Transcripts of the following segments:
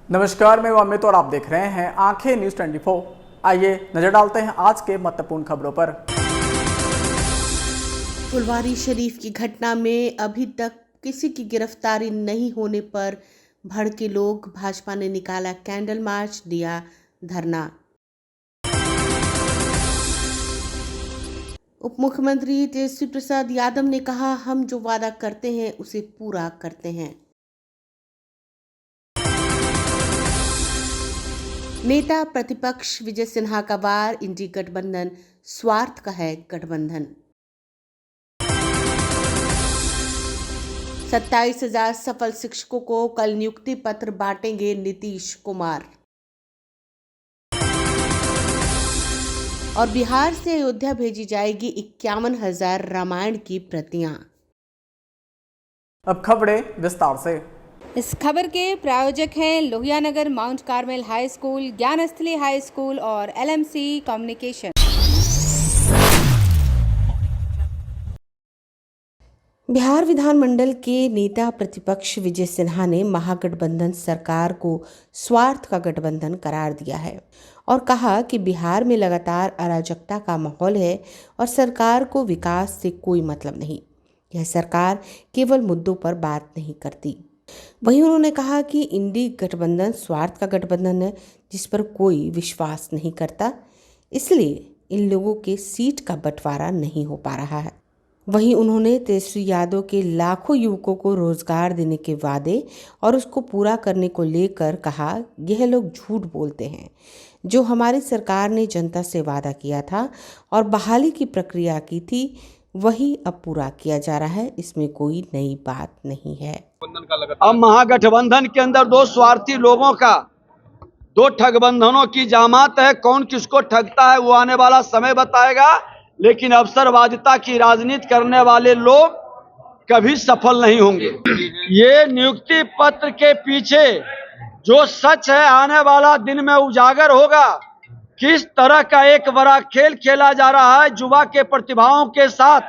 नमस्कार, मैं अमित और आप देख रहे हैं आंखें न्यूज 24। आइए नजर डालते हैं आज के महत्वपूर्ण खबरों पर। फुलवारी शरीफ की घटना में अभी तक किसी की गिरफ्तारी नहीं होने पर भड़के लोग, भाजपा ने निकाला कैंडल मार्च, दिया धरना। उप मुख्यमंत्री तेजस्वी प्रसाद यादव ने कहा, हम जो वादा करते हैं उसे पूरा करते हैं। नेता प्रतिपक्ष विजय सिन्हा का वार, इंडी गठबंधन स्वार्थ का है गठबंधन। 27,000 सफल शिक्षकों को कल नियुक्ति पत्र बांटेंगे नीतीश कुमार। और बिहार से अयोध्या भेजी जाएगी 51,000 रामायण की प्रतियां। अब खबरें विस्तार से। इस खबर के प्रायोजक हैं Lohia Nagar Mount Carmel high school, Gyansthali high school और LMC कम्युनिकेशन। बिहार विधानमंडल के नेता प्रतिपक्ष विजय सिन्हा ने महागठबंधन सरकार को स्वार्थ का गठबंधन करार दिया है और कहा कि बिहार में लगातार अराजकता का माहौल है और सरकार को विकास से कोई मतलब नहीं। यह सरकार केवल मुद्दों पर बात नहीं करती। वहीं उन्होंने कहा कि इंडी गठबंधन स्वार्थ का गठबंधन है जिस पर कोई विश्वास नहीं करता, इसलिए इन लोगों के सीट का बंटवारा नहीं हो पा रहा है। वहीं उन्होंने तेजस्वी यादव के लाखों युवकों को रोजगार देने के वादे और उसको पूरा करने को लेकर कहा, यह लोग झूठ बोलते हैं। जो हमारी सरकार ने जनता से वादा किया था और बहाली की प्रक्रिया की थी वही अब पूरा किया जा रहा है, इसमें कोई नई बात नहीं है। अब महागठबंधन के अंदर दो स्वार्थी लोगों का, दो ठगबंधनों की जामात है। कौन किसको ठगता है वो आने वाला समय बताएगा, लेकिन अवसरवादिता की राजनीति करने वाले लोग कभी सफल नहीं होंगे। ये नियुक्ति पत्र के पीछे जो सच है आने वाला दिन में उजागर होगा। किस तरह का एक बड़ा खेल खेला जा रहा है, युवा के प्रतिभाओं के साथ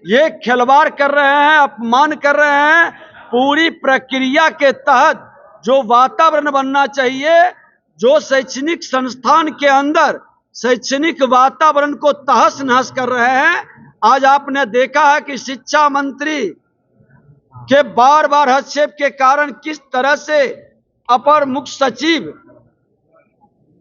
ये खिलवाड़ कर रहे हैं, अपमान कर रहे हैं। पूरी प्रक्रिया के तहत जो वातावरण बनना चाहिए, जो शैक्षणिक संस्थान के अंदर शैक्षणिक वातावरण को तहस नहस कर रहे हैं। आज आपने देखा है कि शिक्षा मंत्री के बार बार हस्तक्षेप के कारण किस तरह से अपर मुख्य सचिव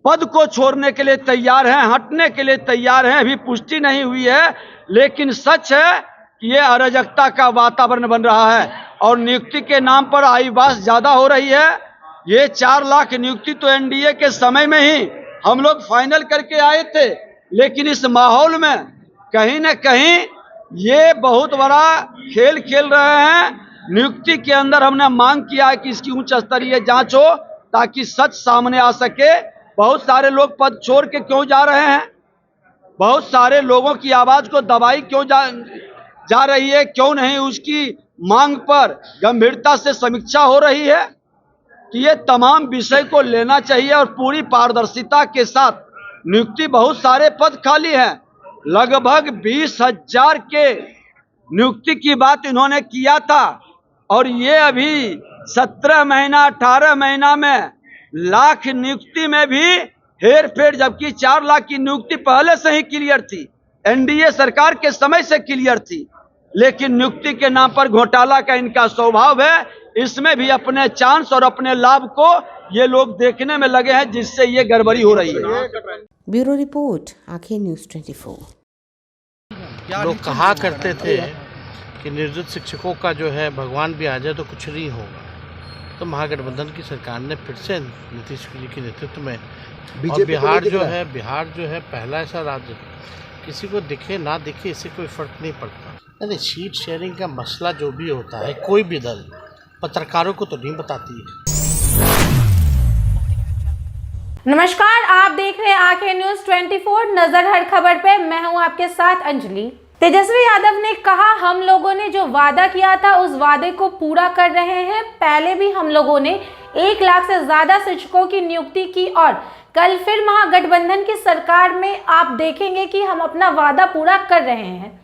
पद को छोड़ने के लिए तैयार हैं, हटने के लिए तैयार हैं। अभी पुष्टि नहीं हुई है, लेकिन सच है कि ये अराजकता का वातावरण बन रहा है और नियुक्ति के नाम पर आईवास ज्यादा हो रही है। ये 4 लाख नियुक्ति तो एनडीए के समय में ही हम लोग फाइनल करके आए थे, लेकिन इस माहौल में कहीं न कहीं ये बहुत बड़ा खेल खेल रहे हैं। नियुक्ति के अंदर हमने मांग किया है कि इसकी उच्च स्तरीय जांच हो ताकि सच सामने आ सके। बहुत सारे लोग पद छोड़ के क्यों जा रहे हैं, बहुत सारे लोगों की आवाज को दबाई क्यों जा रही है, क्यों नहीं उसकी मांग पर गंभीरता से समीक्षा हो रही है। कि ये तमाम विषय को लेना चाहिए और पूरी पारदर्शिता के साथ नियुक्ति। बहुत सारे पद खाली हैं, लगभग 20,000 के नियुक्ति की बात इन्होंने किया था और ये अभी 17 महीना 18 महीना में लाख नियुक्ति में भी हेर फेर, जबकि 4 लाख की नियुक्ति पहले से ही क्लियर थी, एनडीए सरकार के समय से क्लियर थी। लेकिन नियुक्ति के नाम पर घोटाला का इनका स्वभाव है। इसमें भी अपने चांस और अपने लाभ को ये लोग देखने में लगे हैं, जिससे ये गड़बड़ी हो रही है। ब्यूरो रिपोर्ट, आंखें न्यूज 24। लोग कहा करते थे कि निर्दोष शिक्षकों का जो है भगवान भी आ जाए तो कुछ नहीं होगा। तो महागठबंधन की सरकार ने फिर से नीतीश जी के नेतृत्व में, और बिहार जो है पहला ऐसा राज्य, किसी को दिखे ना दिखे इससे कोई फर्क नहीं पड़ता। नहीं, सीट शेयरिंग का मसला जो भी होता है, कोई भी दल पत्रकारों को तो नहीं बताती है। नमस्कार, आप देख रहे हैं आंखें न्यूज 24। नजर हर खबर पे, मैं हूं आपके साथ अंजलि। तेजस्वी यादव ने कहा, हम लोगों ने जो वादा किया था उस वादे को पूरा कर रहे हैं। पहले भी हम लोगों ने 1 लाख से ज्यादा शिक्षकों की नियुक्ति की और कल फिर महागठबंधन की सरकार में आप देखेंगे कि हम अपना वादा पूरा कर रहे हैं।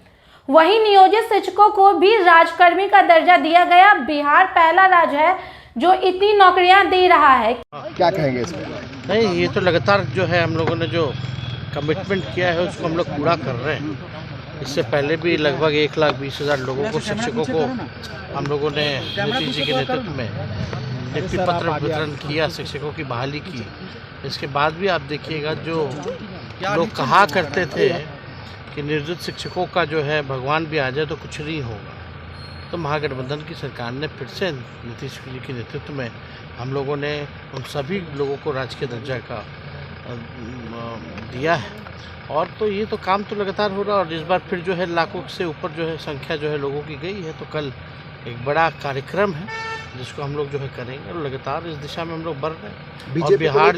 वहीं नियोजित शिक्षकों को भी राजकर्मी का दर्जा दिया गया। बिहार पहला राज्य है जो इतनी नौकरियां दे रहा है। क्या कहेंगे इस पर? नहीं, ये तो लगातार जो है हम लोगों ने जो कमिटमेंट किया है उसको हम लोग पूरा कर रहे हैं। इससे पहले भी लगभग 1,20,000 लोगों को, शिक्षकों को हम लोगों ने नीतीश जी के नेतृत्व में नियुक्ति पत्र वितरण किया, शिक्षकों की बहाली की। इसके बाद भी आप देखिएगा जो लोग कहा करते थे कि नियोजित शिक्षकों का जो है भगवान भी आ जाए तो कुछ नहीं होगा, तो महागठबंधन की सरकार ने फिर से नीतीश जी के नेतृत्व में हम लोगों ने उन सभी लोगों को राजकीय दर्जा का दिया है। और तो ये तो काम तो लगातार हो रहा है और इस बार फिर जो है लाखों से ऊपर जो है संख्या जो है लोगों की गई है। तो कल एक बड़ा कार्यक्रम है जिसको हम लोग जो है करेंगे और लगातार इस दिशा में हम लोग बढ़ रहे हैं। और बिहार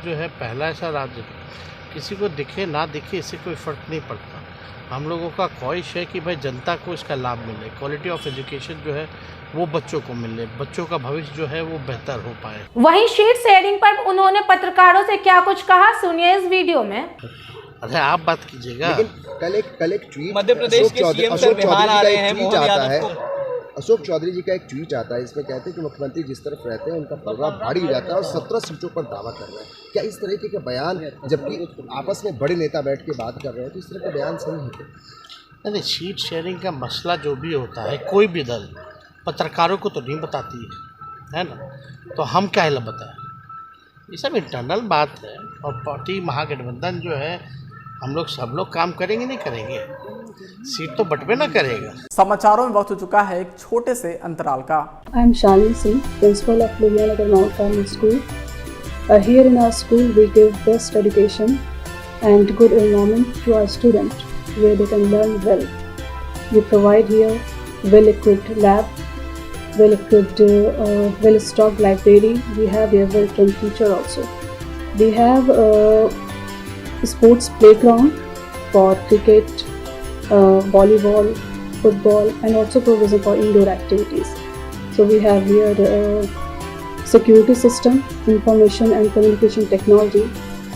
जो है पहला ऐसा राज्य है, किसी को दिखे ना दिखे इससे कोई फ़र्क नहीं पड़ता। हम लोगों का ख्वाहिश है कि भाई जनता को इसका लाभ मिले, क्वालिटी ऑफ एजुकेशन जो है वो बच्चों को मिले, बच्चों का भविष्य जो है वो बेहतर हो पाए। वहीं शीट शेयरिंग पर उन्होंने पत्रकारों से क्या कुछ कहा, सुनिए इस वीडियो में। अरे आप बात कीजिएगा। लेकिन कल एक ट्वीट मध्य प्रदेश के सीएम सर बिहार आ रहे हैं, मोहन यादव को। अशोक चौधरी जी का एक ट्वीट आता है, इसमें कहते हैं कि मुख्यमंत्री जिस तरफ रहते हैं उनका पलड़ा भारी हो जाता है और 17 सीटों पर दावा कर रहे हैं। क्या इस तरह के बयान, जबकि आपस में बड़े नेता बैठ के बात कर रहे हैं, तो इस तरह के बयान सही है? नहीं, सीट शेयरिंग का मसला जो भी होता है कोई भी दल पत्रकारों को तो नहीं बताती है ना, तो हम क्या बताएं? ये सब इंटरनल बात है। और पार्टी महागठबंधन जो है हम लोग सब लोग काम करेंगे, नहीं करेंगे, सीट तो बंटवे ना करेगा। समाचारों में वक्त हो चुका है एक छोटे से अंतराल का। I am Shalini Singh, principal of Ludhiana Mount Carmel School. Here in our school, we give best education and good environment to our students, where they can learn well. We provide here well-equipped lab, well-equipped, well-stocked library. We have here well-trained teacher also. We have sports playground for cricket, volleyball, football, and also provision for indoor activities. So we have here security system, information and communication technology.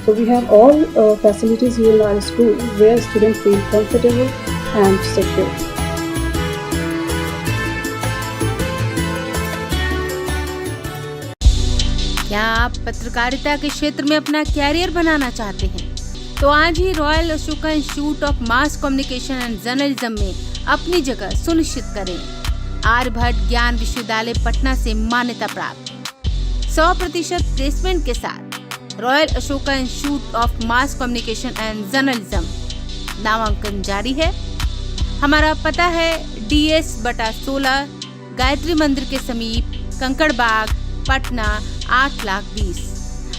So we have all facilities here in our school where students feel comfortable and secure. क्या आप पत्रकारिता के क्षेत्र में अपना career बनाना चाहते हैं? तो आज ही royal Ashoka institute of mass communication and journalism में अपनी जगह सुनिश्चित करें। आर्यभट्ट ज्ञान विश्वविद्यालय पटना से मान्यता प्राप्त 100% प्लेसमेंट के साथ royal Ashoka institute of mass communication and journalism नामांकन जारी है। हमारा पता है DS/16 गायत्री मंदिर के समीप, कंकड़ बाग, पटना 8,20,000।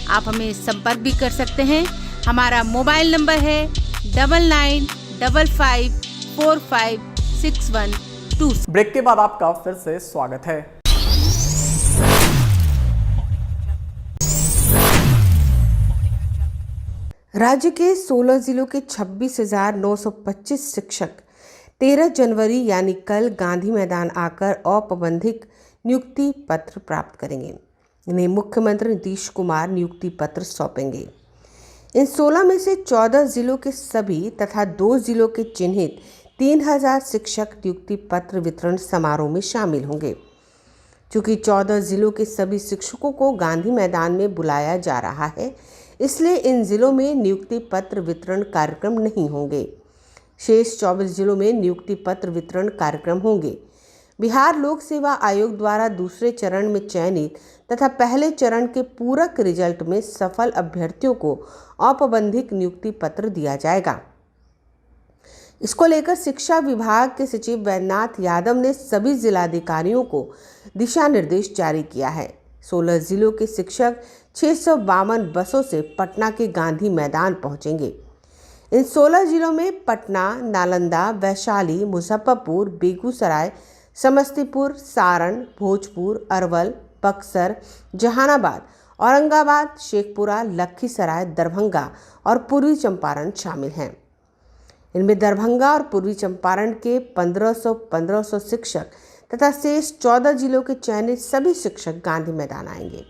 आप हमें संपर्क भी कर सकते हैं। हमारा मोबाइल नंबर है 9955456126। ब्रेक के बाद आपका फिर से स्वागत है। राज्य के 16 जिलों के 26,925 शिक्षक 13 जनवरी यानी कल गांधी मैदान आकर औपबंधिक नियुक्ति पत्र प्राप्त करेंगे। इन्हें मुख्यमंत्री नीतीश कुमार नियुक्ति पत्र सौंपेंगे। इन 16 में से 14 जिलों के सभी तथा 2 जिलों के चिन्हित 3,000 शिक्षक नियुक्ति पत्र वितरण समारोह में शामिल होंगे। चूँकि 14 जिलों के सभी शिक्षकों को गांधी मैदान में बुलाया जा रहा है, इसलिए इन जिलों में नियुक्ति पत्र वितरण कार्यक्रम नहीं होंगे। शेष 24 जिलों में नियुक्ति पत्र वितरण कार्यक्रम होंगे। बिहार लोक सेवा आयोग द्वारा दूसरे चरण में चयनित तथा पहले चरण के पूरक रिजल्ट में सफल अभ्यर्थियों को औपबंधिक नियुक्ति पत्र दिया जाएगा। इसको लेकर शिक्षा विभाग के सचिव वैद्यनाथ यादव ने सभी जिलाधिकारियों को दिशा निर्देश जारी किया है। 16 जिलों के शिक्षक 652 बसों से पटना के गांधी मैदान पहुंचेंगे। इन 16 जिलों में पटना, नालंदा, वैशाली, मुजफ्फरपुर, बेगूसराय, समस्तीपुर, सारण, भोजपुर, अरवल, बक्सर, जहानाबाद, औरंगाबाद, शेखपुरा, लखीसराय, दरभंगा और पूर्वी चंपारण शामिल हैं। इनमें दरभंगा और पूर्वी चंपारण के 1500 शिक्षक तथा शेष 14 जिलों के चयनित सभी शिक्षक गांधी मैदान आएंगे।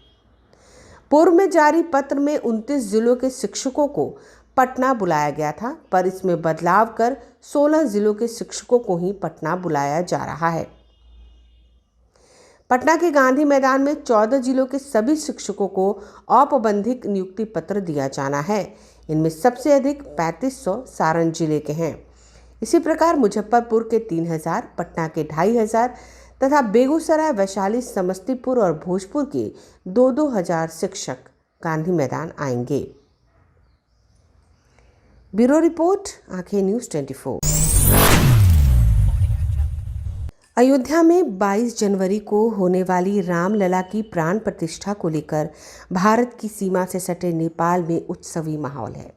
पूर्व में जारी पत्र में 29 जिलों के शिक्षकों को पटना बुलाया गया था, पर इसमें बदलाव कर 16 जिलों के शिक्षकों को ही पटना बुलाया जा रहा है। पटना के गांधी मैदान में 14 जिलों के सभी शिक्षकों को औपबंधिक नियुक्ति पत्र दिया जाना है। इनमें सबसे अधिक 3500 सारण जिले के हैं। इसी प्रकार मुजफ्फरपुर के 3000, पटना के 2500 तथा बेगूसराय, वैशाली, समस्तीपुर और भोजपुर के 2-2 शिक्षक गांधी मैदान आएंगे। ब्यूरो रिपोर्ट, आंखें न्यूज़ 24। अयोध्या में 22 जनवरी को होने वाली रामलला की प्राण प्रतिष्ठा को लेकर भारत की सीमा से सटे नेपाल में उत्सवी माहौल है।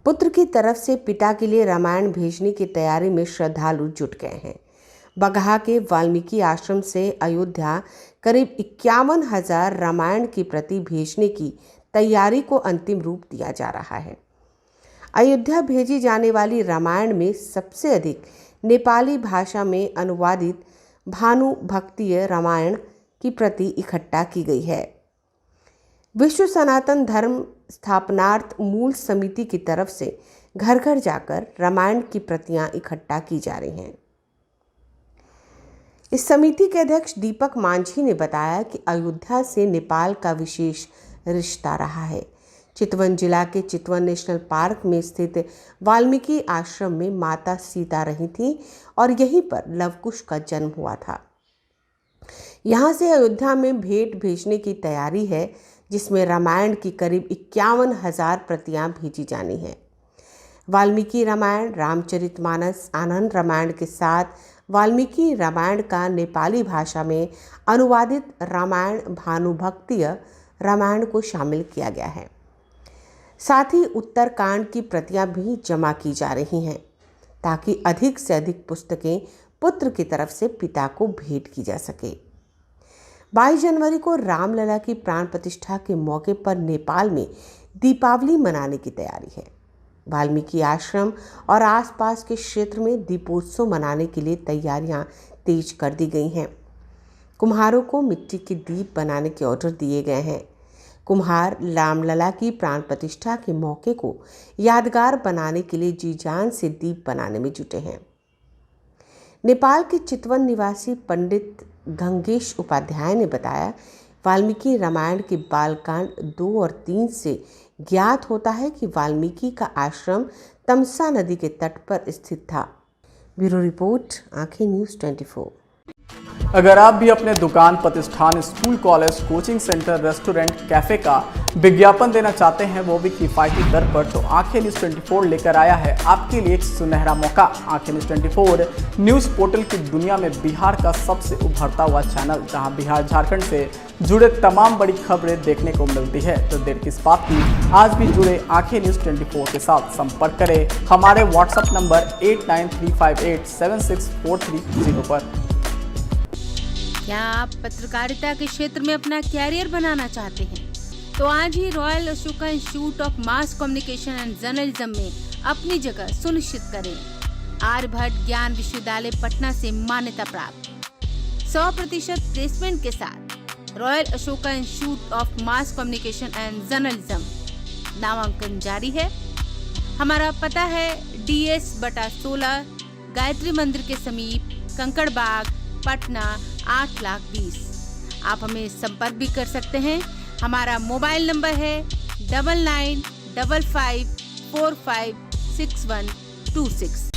पुत्र की तरफ से पिता के लिए रामायण भेजने की तैयारी में श्रद्धालु जुट गए हैं। बगहा के वाल्मीकि आश्रम से अयोध्या करीब 51,000 रामायण की प्रति भेजने की तैयारी को अंतिम रूप दिया जा रहा है। अयोध्या भेजी जाने वाली रामायण में सबसे अधिक नेपाली भाषा में अनुवादित भानुभक्तीय रामायण की प्रति इकट्ठा की गई है। विश्व सनातन धर्म स्थापनार्थ मूल समिति की तरफ से घर घर जाकर रामायण की प्रतियां इकट्ठा की जा रही हैं। इस समिति के अध्यक्ष दीपक मांझी ने बताया कि अयोध्या से नेपाल का विशेष रिश्ता रहा है। चितवन जिला के चितवन नेशनल पार्क में स्थित वाल्मीकि आश्रम में माता सीता रही थी और यहीं पर लवकुश का जन्म हुआ था। यहाँ से अयोध्या में भेंट भेजने की तैयारी है, जिसमें रामायण की करीब 51,000 प्रतियां भेजी जानी है। वाल्मीकि रामायण, रामचरितमानस, आनंद रामायण के साथ वाल्मीकि रामायण का नेपाली भाषा में अनुवादित रामायण भानुभक्तीय रामायण को शामिल किया गया है। साथ ही उत्तरकांड की प्रतियां भी जमा की जा रही हैं, ताकि अधिक से अधिक पुस्तकें पुत्र की तरफ से पिता को भेंट की जा सके। 22 जनवरी को रामलला की प्राण प्रतिष्ठा के मौके पर नेपाल में दीपावली मनाने की तैयारी है। वाल्मीकि आश्रम और आसपास के क्षेत्र में दीपोत्सव मनाने के लिए तैयारियां तेज कर दी गई हैं। कुम्हारों को मिट्टी के दीप बनाने के ऑर्डर दिए गए हैं। कुम्हार रामलला की प्राण प्रतिष्ठा के मौके को यादगार बनाने के लिए जी जान से दीप बनाने में जुटे हैं। नेपाल के चितवन निवासी पंडित गंगेश उपाध्याय ने बताया, वाल्मीकि रामायण के बालकांड 2 और 3 से ज्ञात होता है कि वाल्मीकि का आश्रम तमसा नदी के तट पर स्थित था। ब्यूरो रिपोर्ट, आंखें न्यूज़ 24। अगर आप भी अपने दुकान, प्रतिष्ठान, school, college, coaching centre, restaurant, cafe का विज्ञापन देना चाहते हैं, वो भी किफ़ायती दर पर, तो आंखें न्यूज़ 24 लेकर आया है आपके लिए एक सुनहरा मौका। आंखें न्यूज़ 24 न्यूज़ पोर्टल की दुनिया में बिहार का सबसे उभरता हुआ चैनल, जहां बिहार झारखंड से जुड़े तमाम बड़ी खबरें देखने को मिलती है। तो देर किस बात की, आज भी जुड़े आंखें न्यूज़ 24 के साथ। संपर्क करें हमारे व्हाट्सएप नंबर 8935876430 पर। क्या आप पत्रकारिता के क्षेत्र में अपना कैरियर बनाना चाहते हैं? तो आज ही royal Ashoka institute of mass communication and journalism में अपनी जगह सुनिश्चित करें। आर्यभट्ट ज्ञान विश्वविद्यालय पटना से मान्यता प्राप्त 100% प्लेसमेंट के साथ royal Ashoka institute of mass communication and journalism नामांकन जारी है। हमारा पता है DS/16 गायत्री मंदिर के समीप, कंकड़ बाग, पटना 8,20,000। आप हमें संपर्क भी कर सकते हैं। हमारा मोबाइल नंबर है 9955456126।